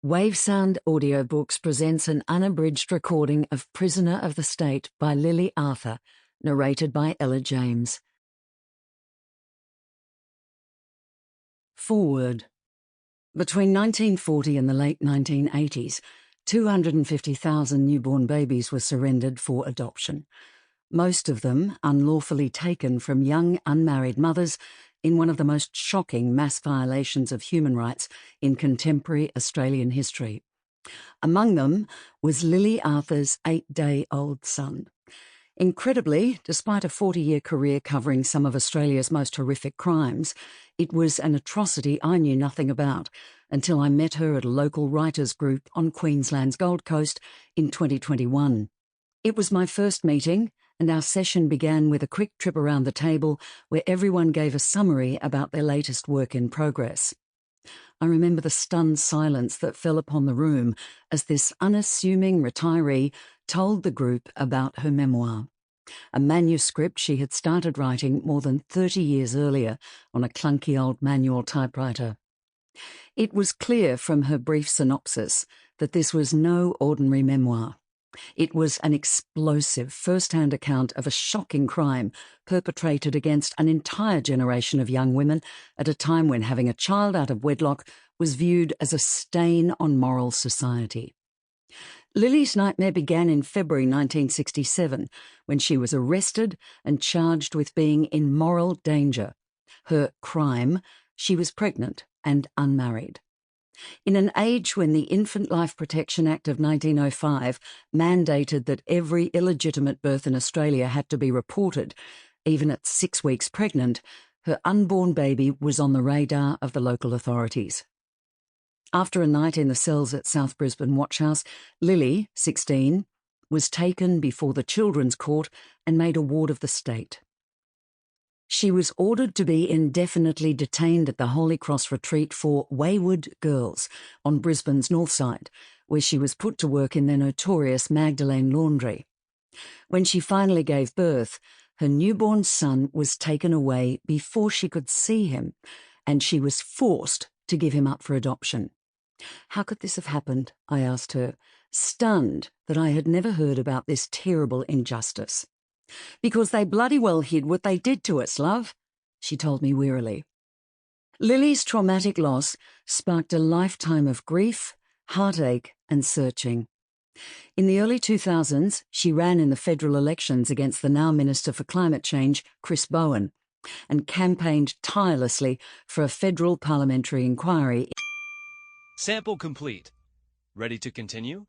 Wavesound Audiobooks presents an unabridged recording of Prisoner of the State by Lily Arthur, narrated by Ella James. Forward. Between 1940 and the late 1980s, 250,000 newborn babies were surrendered for adoption, most of them unlawfully taken from young unmarried mothers in one of the most shocking mass violations of human rights in contemporary Australian history. Among them was Lily Arthur's 8-day-old son. Incredibly, despite a 40-year career covering some of Australia's most horrific crimes, it was an atrocity I knew nothing about until I met her at a local writers' group on Queensland's Gold Coast in 2021. It was my first meeting, and our session began with a quick trip around the table where everyone gave a summary about their latest work in progress. I remember the stunned silence that fell upon the room as this unassuming retiree told the group about her memoir, a manuscript she had started writing more than 30 years earlier on a clunky old manual typewriter. It was clear from her brief synopsis that this was no ordinary memoir. It was an explosive first-hand account of a shocking crime perpetrated against an entire generation of young women at a time when having a child out of wedlock was viewed as a stain on moral society. Lily's nightmare began in February 1967, when she was arrested and charged with being in moral danger. Her crime: she was pregnant and unmarried. In an age when the Infant Life Protection Act of 1905 mandated that every illegitimate birth in Australia had to be reported, even at 6 weeks pregnant, her unborn baby was on the radar of the local authorities. After a night in the cells at South Brisbane Watch House, Lily, 16, was taken before the Children's Court and made a ward of the state. She was ordered to be indefinitely detained at the Holy Cross retreat for wayward girls on Brisbane's north side, where she was put to work in their notorious Magdalene Laundry. When she finally gave birth, her newborn son was taken away before she could see him, and she was forced to give him up for adoption. How could this have happened? I asked her, stunned that I had never heard about this terrible injustice. Because they bloody well hid what they did to us, love, she told me wearily. Lily's traumatic loss sparked a lifetime of grief, heartache and searching. In the early 2000s, she ran in the federal elections against the now Minister for Climate Change, Chris Bowen, and campaigned tirelessly for a federal parliamentary inquiry. Sample complete. Ready to continue?